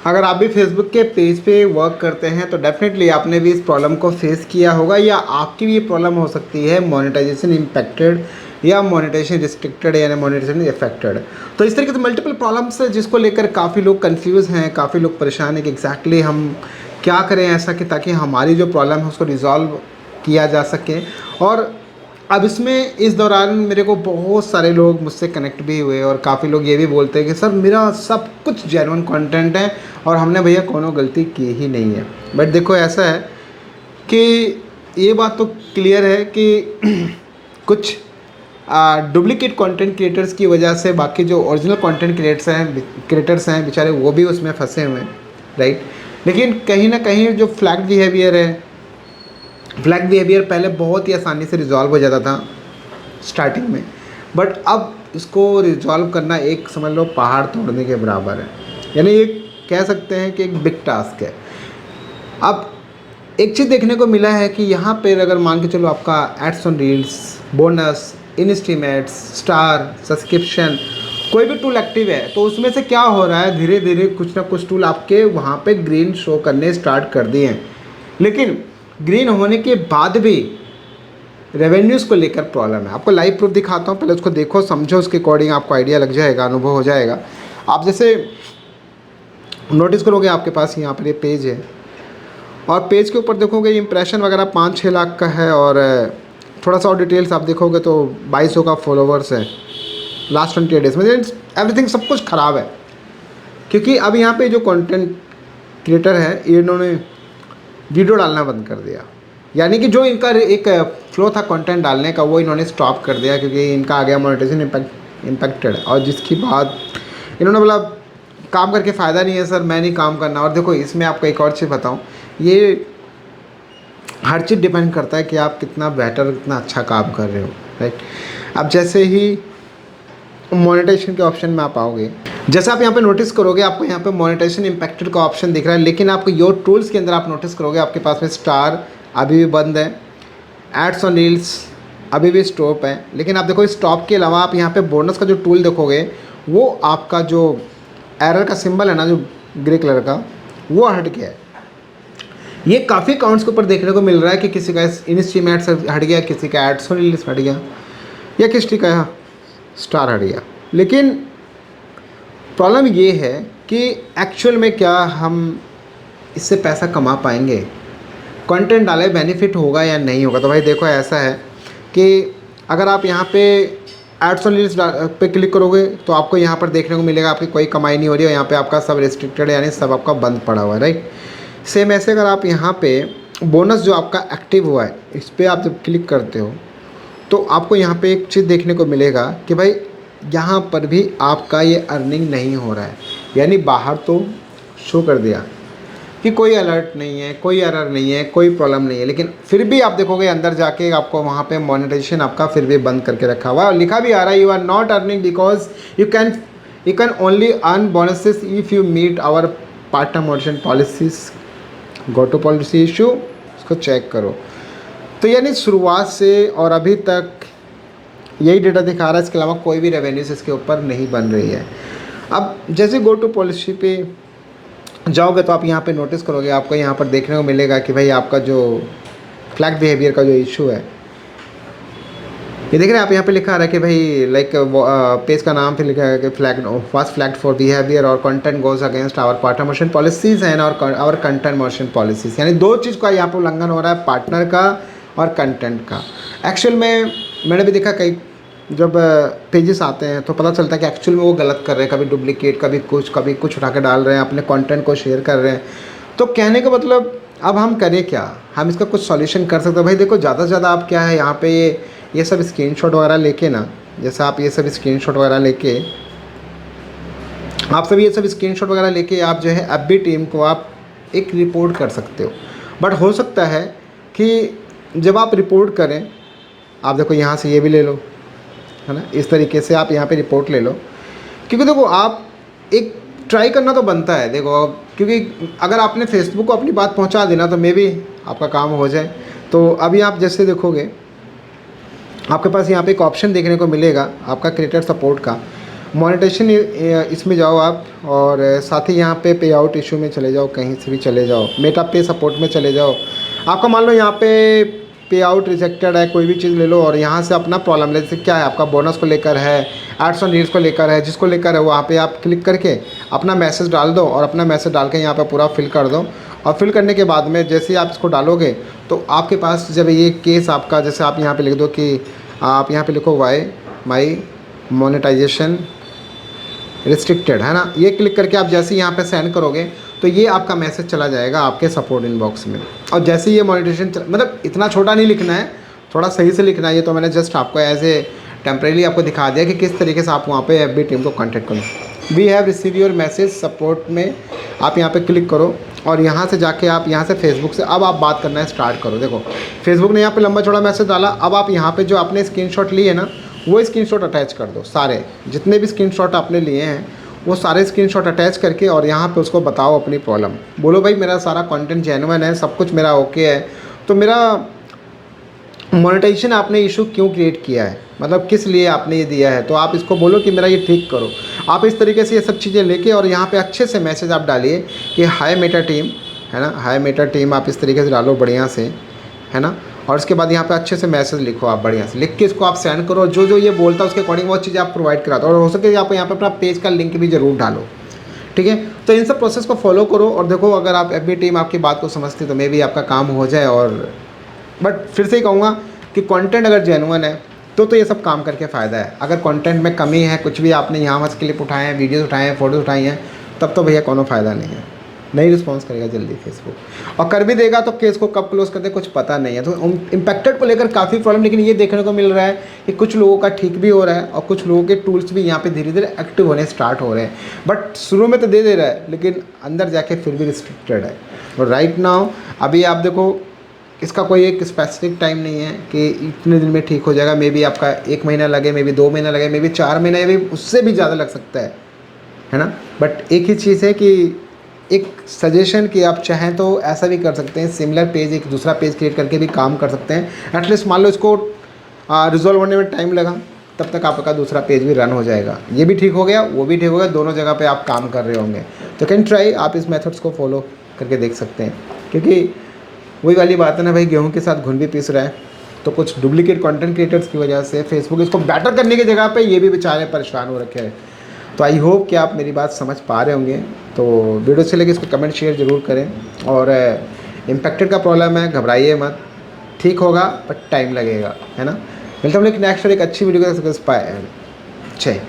अगर आप भी फेसबुक के पेज पे वर्क करते हैं तो डेफिनेटली आपने भी इस प्रॉब्लम को फेस किया होगा या आपकी भी ये प्रॉब्लम हो सकती है मोनेटाइजेशन इम्पैक्टेड या मोनेटाइजेशन रिस्ट्रिक्टेड या मोनेटाइजेशन इफेक्टेड। तो इस तरीके से मल्टीपल प्रॉब्लम्स है जिसको लेकर काफ़ी लोग कंफ्यूज हैं, काफ़ी लोग परेशान हैं कि एग्जैक्टली हम क्या करें ऐसा कि ताकि हमारी जो प्रॉब्लम है उसको रिजॉल्व किया जा सके। और अब इसमें इस दौरान मेरे को बहुत सारे लोग मुझसे कनेक्ट भी हुए और काफ़ी लोग ये भी बोलते हैं कि सर मेरा सब कुछ जेन्युइन कंटेंट है और हमने भैया कोनो गलती की ही नहीं है। बट देखो ऐसा है कि ये बात तो क्लियर है कि कुछ डुप्लीकेट कंटेंट क्रिएटर्स की वजह से बाकी जो ओरिजिनल कंटेंट क्रिएटर्स हैं बेचारे वो भी उसमें फंसे हुए हैं, राइट। लेकिन कहीं ना कहीं जो फ्लैग बिहेवियर पहले बहुत ही आसानी से रिजॉल्व हो जाता था स्टार्टिंग में, बट अब इसको रिजॉल्व करना एक समझ लो पहाड़ तोड़ने के बराबर है। यानी ये कह सकते हैं कि एक बिग टास्क है। अब एक चीज़ देखने को मिला है कि यहाँ पर अगर मान के चलो आपका ads on reels, bonus, in stream ads, star, subscription, कोई भी टूल एक्टिव है तो उसमें से क्या हो रहा है, धीरे धीरे कुछ ना कुछ टूल आपके वहाँ पे ग्रीन शो करने स्टार्ट कर दिए हैं। लेकिन ग्रीन होने के बाद भी रेवेन्यूज़ को लेकर प्रॉब्लम है। आपको लाइव प्रूफ दिखाता हूँ, पहले उसको देखो, समझो, उसके अकॉर्डिंग आपको आइडिया लग जाएगा, अनुभव हो जाएगा। आप जैसे नोटिस करोगे आपके पास यहाँ पर ये पेज है और पेज के ऊपर देखोगे इंप्रेशन वगैरह 5-6 लाख का है और थोड़ा सा और डिटेल्स आप देखोगे तो 2200 का फॉलोवर्स है लास्ट 28 डेज में। एवरीथिंग सब कुछ ख़राब है क्योंकि अब यहाँ पे जो कंटेंट क्रिएटर है इन्होंने वीडियो डालना बंद कर दिया। यानी कि जो इनका एक फ्लो था कंटेंट डालने का वो इन्होंने स्टॉप कर दिया क्योंकि इनका आ गया मोनेटाइजेशन इम्पैक्टेड। और जिसकी बात इन्होंने बोला काम करके फ़ायदा नहीं है सर, मैं नहीं काम करना। और देखो इसमें आपको एक और चीज़ बताऊँ, ये हर चीज़ डिपेंड करता है कि आप कितना बेटर, कितना अच्छा काम कर रहे हो, राइट। अब जैसे ही मोनेटाइजेशन के ऑप्शन में आप आओगे, जैसे आप यहाँ पे नोटिस करोगे आपको यहाँ पे मोनेटाइजेशन इम्पैक्टेड का ऑप्शन दिख रहा है, लेकिन आपको योर टूल्स के अंदर आप नोटिस करोगे आपके पास में स्टार अभी भी बंद है, एड्स ऑन रील्स अभी भी स्टॉप है। लेकिन आप देखो स्टॉप के अलावा आप यहाँ पे बोनस का जो टूल देखोगे वो आपका जो एरर का सिंबल है ना, जो ग्रे कलर का, वो हट गया है। ये काफ़ी अकाउंट्स के ऊपर देखने को मिल रहा है कि किसी का इन स्ट्रीम एड्स हट गया, किसी का एड्स ऑन रील्स हट गया या किसी का स्टार हट गया। लेकिन प्रॉब्लम ये है कि एक्चुअल में क्या हम इससे पैसा कमा पाएंगे, कंटेंट डाले बेनिफिट होगा या नहीं होगा। तो भाई देखो ऐसा है कि अगर आप यहाँ पे एड्स ऑन रील्स पे क्लिक करोगे तो आपको यहाँ पर देखने को मिलेगा आपकी कोई कमाई नहीं हो रही है, यहाँ पे आपका सब रिस्ट्रिक्टेड है, यानी सब आपका बंद पड़ा हुआ है, राइट। सेम ऐसे अगर आप यहाँ पे बोनस जो आपका एक्टिव हुआ है इस पर आप जब क्लिक करते हो तो आपको यहाँ पे एक चीज़ देखने को मिलेगा कि भाई यहाँ पर भी आपका ये अर्निंग नहीं हो रहा है। यानी बाहर तो शो कर दिया कि कोई अलर्ट नहीं है, कोई एरर नहीं है, कोई प्रॉब्लम नहीं है, लेकिन फिर भी आप देखोगे अंदर जाके आपको वहाँ पे मोनेटाइजेशन आपका फिर भी बंद करके रखा हुआ है और लिखा भी आ रहा है you are not earning because you can only earn bonuses if you meet our part time monetization policies, go to policy issue, उसको चेक करो। तो यानी शुरुआत से और अभी तक यही डेटा दिखा रहा है, इसके अलावा कोई भी रेवेन्यूज इसके ऊपर नहीं बन रही है। अब जैसे गो टू पॉलिसी पे जाओगे तो आप यहाँ पे नोटिस करोगे आपको यहाँ पर देखने को मिलेगा कि भाई आपका जो फ्लैग बिहेवियर का जो इशू है, ये देख रहे हैं आप यहाँ पे लिखा आ रहा है कि भाई लाइक पेज का नाम फिर लिखा है कि flag was flagged for behaviour और content goes against our partner motion policies and और आवर कंटेंट मोशन पॉलिसीज। यानी दो चीज़ का यहाँ पर उल्लंघन हो रहा है, पार्टनर का और कंटेंट का। एक्चुअल में मैंने भी देखा कई जब पेजेस आते हैं तो पता चलता है कि एक्चुअल में वो गलत कर रहे हैं, कभी डुप्लीकेट, कभी कुछ उठा के डाल रहे हैं, अपने कंटेंट को शेयर कर रहे हैं। तो कहने का मतलब अब हम करें क्या, हम इसका कुछ सॉल्यूशन कर सकते हैं। भाई देखो ज़्यादा से ज़्यादा आप क्या है यहाँ पे ये सब स्क्रीनशॉट वगैरह लेके ना, जैसे आप ये सब स्क्रीनशॉट वगैरह लेके आप जो है अब भी टीम को आप एक रिपोर्ट कर सकते हो। बट हो सकता है कि जब आप रिपोर्ट करें, आप देखो यहाँ से ये भी ले लो, है ना, इस तरीके से आप यहाँ पे रिपोर्ट ले लो। क्योंकि देखो आप एक ट्राई करना तो बनता है, देखो क्योंकि अगर आपने फेसबुक को अपनी बात पहुँचा दी ना तो मे भी आपका काम हो जाए। तो अभी आप जैसे देखोगे आपके पास यहाँ पे एक ऑप्शन देखने को मिलेगा आपका क्रिएटर सपोर्ट का, मोनेटाइजेशन इसमें जाओ आप, और साथ ही यहाँ पे पे आउट इशू में चले जाओ, कहीं से भी चले जाओ, मेटा पे सपोर्ट में चले जाओ। आपका मान लो यहाँ पे पे आउट रिजेक्टेड है, कोई भी चीज़ ले लो और यहाँ से अपना प्रॉब्लम, जैसे क्या है आपका बोनस को लेकर है, एड्स ऑन रील्स को लेकर है, जिसको लेकर है वहाँ पे आप क्लिक करके अपना मैसेज डाल दो, और अपना मैसेज डाल के यहाँ पे पूरा फिल कर दो। और फिल करने के बाद में जैसे ही आप इसको डालोगे तो आपके पास जब ये केस आपका, जैसे आप यहाँ पे लिख दो कि आप यहाँ पे लिखो वाई माई मोनेटाइजेशन रिस्ट्रिक्टेड, है ना, ये क्लिक करके आप जैसे ही यहाँ पे सेंड करोगे तो ये आपका मैसेज चला जाएगा आपके सपोर्ट इनबॉक्स में। और जैसे ही ये मोनेटाइजेशन मतलब इतना छोटा नहीं लिखना है, थोड़ा सही से लिखना है। ये तो मैंने जस्ट आपको एज ए टेम्परेली आपको दिखा दिया कि किस तरीके से आप वहाँ पे एफबी टीम को कॉन्टैक्ट करो। We have receive your message support में आप यहाँ पे क्लिक करो, और यहाँ से जाके आप यहाँ से फेसबुक से अब आप बात करना है स्टार्ट करो। देखो फेसबुक ने यहाँ पे लंबा चौड़ा मैसेज डाला, अब आप यहाँ पे जो आपने स्क्रीनशॉट लिए ना वो स्क्रीनशॉट अटैच कर दो, सारे जितने भी स्क्रीनशॉट आपने लिए हैं वो सारे स्क्रीनशॉट अटैच करके, और यहाँ पे उसको बताओ अपनी प्रॉब्लम। बोलो भाई मेरा सारा कंटेंट जेन्युइन है, सब कुछ मेरा ओके है, तो मेरा मोनेटाइजेशन आपने इशू क्यों क्रिएट किया है, मतलब किस लिए आपने ये दिया है, तो आप इसको बोलो कि मेरा ये ठीक करो। आप इस तरीके से ये सब चीज़ें लेके और यहाँ पे अच्छे से मैसेज आप डालिए कि हाय मेटा टीम, है ना, हाय मेटा टीम, आप इस तरीके से डालो बढ़िया से, है ना। और उसके बाद यहाँ पे अच्छे से मैसेज लिखो, आप बढ़िया से लिख के इसको आप सेंड करो। जो जो ये बोलता है उसके अकॉर्डिंग वो चीज़ें आप प्रोवाइड करा दो, और हो सके आप यहाँ पे अपना पेज का लिंक भी ज़रूर डालो, ठीक है। तो इन सब प्रोसेस को फॉलो करो, और देखो अगर आप एफबी टीम आपकी बात को समझती तो मे भी आपका काम हो जाए। और बट फिर से ही कहूँगा कि कंटेंट अगर जेन्युइन है तो ये सब काम करके फ़ायदा है। अगर कंटेंट में कमी है, कुछ भी आपने यहाँ वहाँ क्लिप उठाए हैं, वीडियोस उठाए हैं, फ़ोटोज़ उठाई हैं, तब तो भैया कोनो फ़ायदा नहीं है, नहीं रिस्पॉन्स करेगा जल्दी फेसबुक, और कर भी देगा तो केस को कब क्लोज़ कर दे कुछ पता नहीं है। तो इम्पैक्टेड को लेकर काफ़ी प्रॉब्लम, लेकिन ये देखने को मिल रहा है कि कुछ लोगों का ठीक भी हो रहा है, और कुछ लोगों के टूल्स भी यहाँ पे धीरे धीरे एक्टिव होने स्टार्ट हो रहे हैं। बट शुरू में तो दे रहा है, लेकिन अंदर जाके फिर भी रिस्ट्रिक्टेड है। और राइट नाउ अभी आप देखो इसका कोई एक स्पेसिफिक टाइम नहीं है कि इतने दिन में ठीक हो जाएगा। मे बी आपका 1 महीना लगे, मे बी 2 महीना लगे, मे बी 4 महीने, मे बी उससे भी ज़्यादा लग सकता है ना। बट एक ही चीज़ है कि एक सजेशन कि आप चाहें तो ऐसा भी कर सकते हैं, सिमिलर पेज एक दूसरा पेज क्रिएट करके भी काम कर सकते हैं। एटलीस्ट मान लो इसको रिजॉल्व होने में टाइम लगा, तब तक आपका दूसरा पेज भी रन हो जाएगा। ये भी ठीक हो गया, वो भी ठीक हो गया, दोनों जगह पे आप काम कर रहे होंगे। तो कैन ट्राई, आप इस मेथड्स को फॉलो करके देख सकते हैं, क्योंकि वही वाली बात है ना भाई, गेहूं के साथ घुन भी पीस रहा है। तो कुछ डुप्लीकेट कंटेंट क्रिएटर्स की वजह से फेसबुक इसको बेटर करने की जगह पे ये भी बेचारे परेशान हो रखे हैं। तो आई होप कि आप मेरी बात समझ पा रहे होंगे। तो वीडियो अच्छी लगी इसको कमेंट शेयर ज़रूर करें, और इम्पैक्टेड का प्रॉब्लम है, घबराइए मत, ठीक होगा बट टाइम लगेगा, है ना। मिलता हूँ नेक्स्ट और एक अच्छी वीडियो के साथ।